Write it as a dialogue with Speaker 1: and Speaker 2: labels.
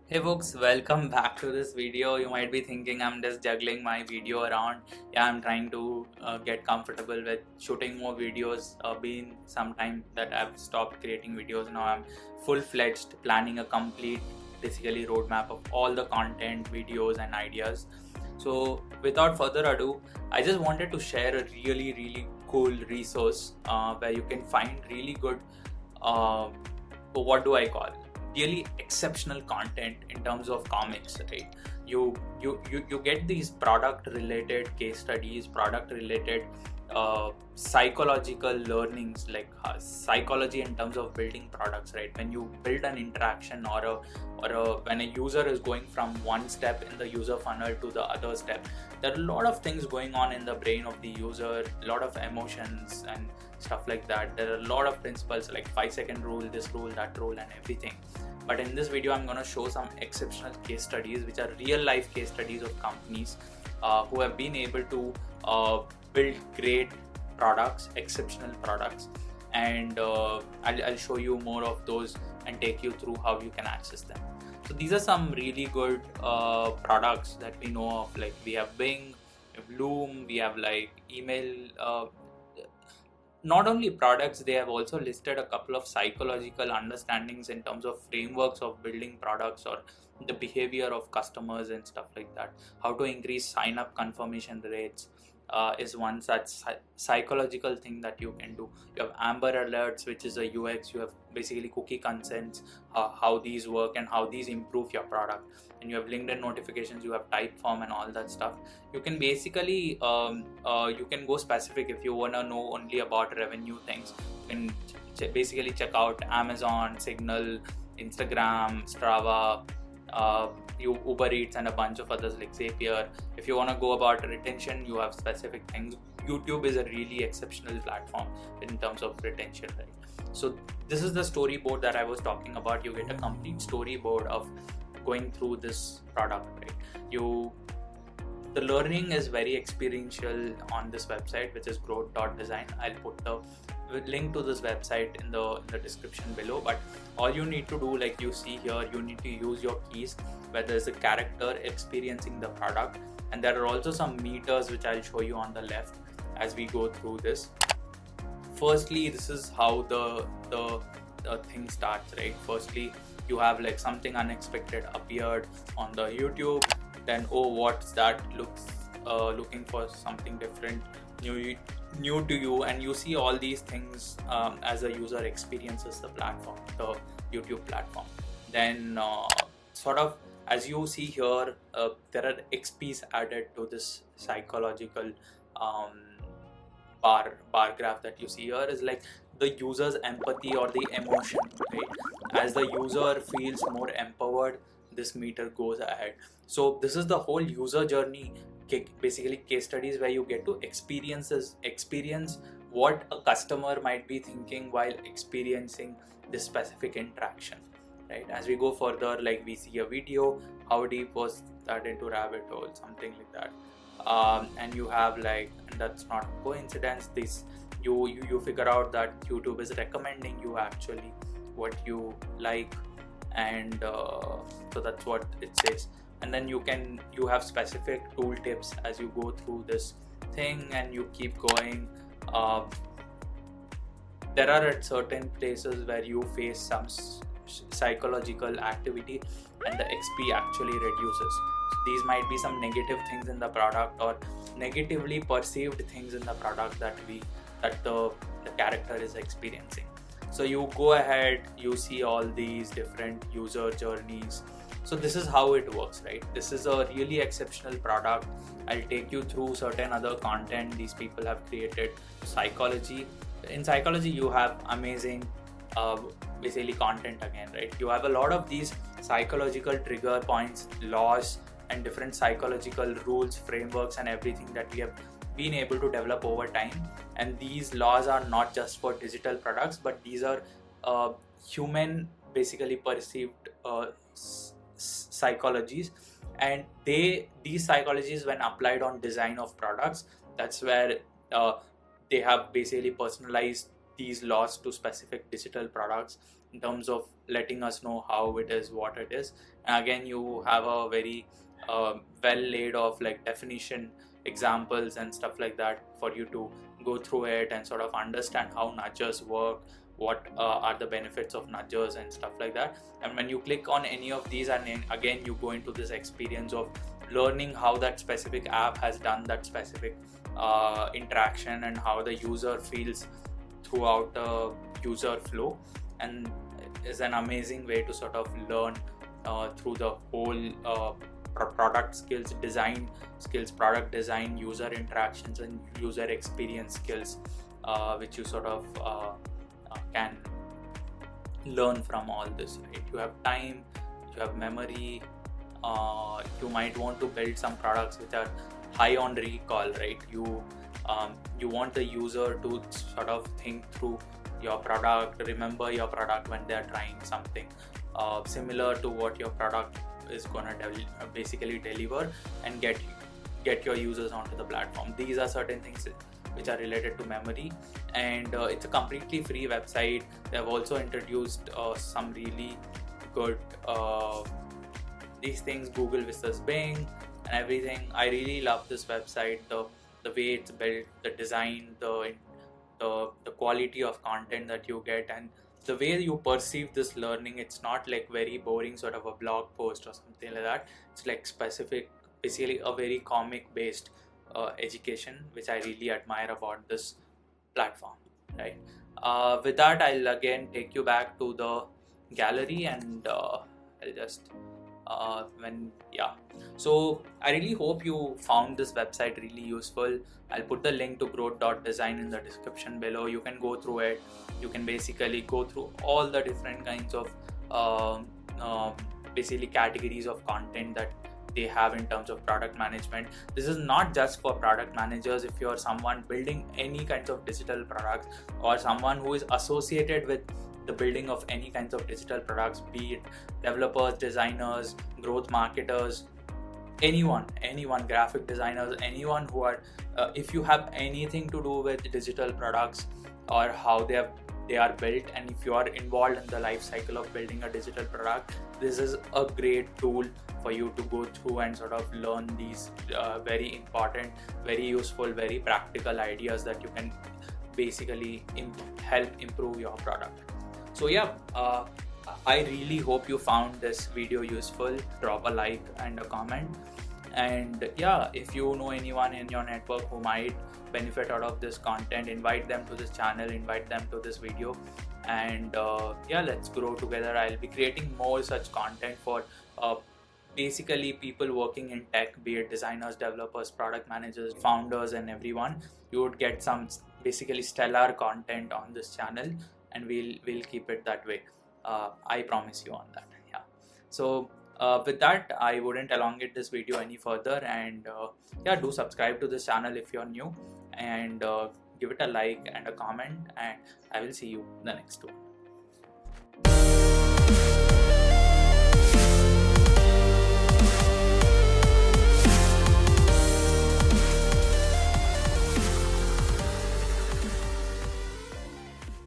Speaker 1: Hey folks, welcome back to this video. You might be thinking I'm just juggling my video around. Yeah, I'm trying to get comfortable with shooting more videos. Been some time that I've stopped creating videos. Now I'm full-fledged planning a complete basically roadmap of all the content, videos and ideas. So without further ado, I just wanted to share a really cool resource where you can find really good uh, what do I call really exceptional content in terms of comics, right? You get these product related case studies, product related psychological learnings, like psychology in terms of building products, right? When you build an interaction when a user is going from one step in the user funnel to the other step, there are a lot of things going on in the brain of the user, a lot of emotions and stuff like that. There are a lot of principles like 5-second rule, this rule, that rule and everything. But in this video I'm going to show some exceptional case studies, which are real life case studies of companies who have been able to build great products, exceptional products, and I'll show you more of those and take you through how you can access them. So these are some really good products that we know of. Like we have Bing, we have Loom, we have like email. Not only products, they have also listed a couple of psychological understandings in terms of frameworks of building products or the behavior of customers and stuff like that. How to increase sign up confirmation rates is one such psychological thing that you can do. You have Amber Alerts, which is a UX. You have basically cookie consents, how these work and how these improve your product. And you have LinkedIn notifications, you have Typeform and all that stuff. You can basically you can go specific if you want to know only about revenue things. You can basically check out Amazon, Signal, Instagram, Strava, Uber Eats and a bunch of others like Zapier. If you want to go about retention, you have specific things. YouTube is a really exceptional platform in terms of retention, right? So this is the storyboard that I was talking about. You get a complete storyboard of going through this product, right? The learning is very experiential on this website, which is grow.design. I'll put the link to this website in the description below. But all you need to do, like you see here, you need to use your keys where there's a character experiencing the product, and there are also some meters which I'll show you on the left as we go through this. Firstly, this is how the thing starts, right? Firstly, you have like something unexpected appeared on the YouTube. Then, oh, what's that? Looking for something different, new to you, and you see all these things as a user experiences the platform, the YouTube platform. Then, sort of as you see here, there are XPs added to this psychological um, bar graph that you see here is like the user's empathy or the emotion, right? As the user feels more empowered, this meter goes ahead. So this is the whole user journey, basically case studies where you get to experience what a customer might be thinking while experiencing this specific interaction, right? As we go further, like we see a video, how deep was that into rabbit hole, something like that. And you have like, and that's not coincidence, this you figure out that YouTube is recommending you actually what you like, and so that's what it says. And then you have specific tool tips as you go through this thing and you keep going. There are at certain places where you face some psychological activity and the XP actually reduces. So these might be some negative things in the product or negatively perceived things in the product that the character is experiencing. So you go ahead, you see all these different user journeys. So this is how it works, right? This is a really exceptional product. I'll take you through certain other content these people have created. Psychology. In psychology, you have amazing basically content again, right? You have a lot of these psychological trigger points, laws, and different psychological rules, frameworks, and everything that we have been able to develop over time. And these laws are not just for digital products, but these are human basically perceived psychologies, and these psychologies, when applied on design of products, that's where they have basically personalized these laws to specific digital products. in terms of letting us know how it is, what it is. And again, you have a very well laid off like definition, examples and stuff like that for you to go through it and sort of understand how nudgers work, what are the benefits of nudgers and stuff like that. And when you click on any of these, and then again you go into this experience of learning how that specific app has done that specific interaction and how the user feels throughout the user flow, and is an amazing way to sort of learn through the whole product skills, design skills, product design, user interactions and user experience skills, which you sort of can learn from all this, right? You have time, you have memory, you might want to build some products which are high on recall, right? You want the user to sort of think through your product, remember your product when they are trying something similar to what your product is gonna basically deliver, and get your users onto the platform. These are certain things which are related to memory, and it's a completely free website. They have also introduced some really good these things, Google versus Bing and everything. I really love this website, the way it's built, the design, the quality of content that you get, and the way you perceive this learning. It's not like very boring sort of a blog post or something like that. It's like specific, basically a very comic based education, which I really admire about this platform, right? With that, I'll again take you back to the gallery, and I'll just so I really hope you found this website really useful. I'll put the link to grow.design in the description below. You can go through it. You can basically go through all the different kinds of basically categories of content that they have in terms of product management. This is not just for product managers. If you're someone building any kinds of digital products, or someone who is associated with the building of any kinds of digital products, be it developers, designers, growth marketers, anyone, graphic designers, anyone who are if you have anything to do with digital products or how they are built, and if you are involved in the life cycle of building a digital product, this is a great tool for you to go through and sort of learn these very important, very useful, very practical ideas that you can basically help improve your product. So yeah, I really hope you found this video useful. Drop a like and a comment, and yeah, if you know anyone in your network who might benefit out of this content, invite them to this channel, invite them to this video, and yeah, let's grow together. I'll be creating more such content for basically people working in tech, be it designers, developers, product managers, founders, and everyone. You would get some basically stellar content on this channel, and we'll keep it that way. I promise you on that. Yeah. So with that, I wouldn't elongate this video any further, and yeah, do subscribe to this channel if you're new, and give it a like and a comment, and I will see you in the next one.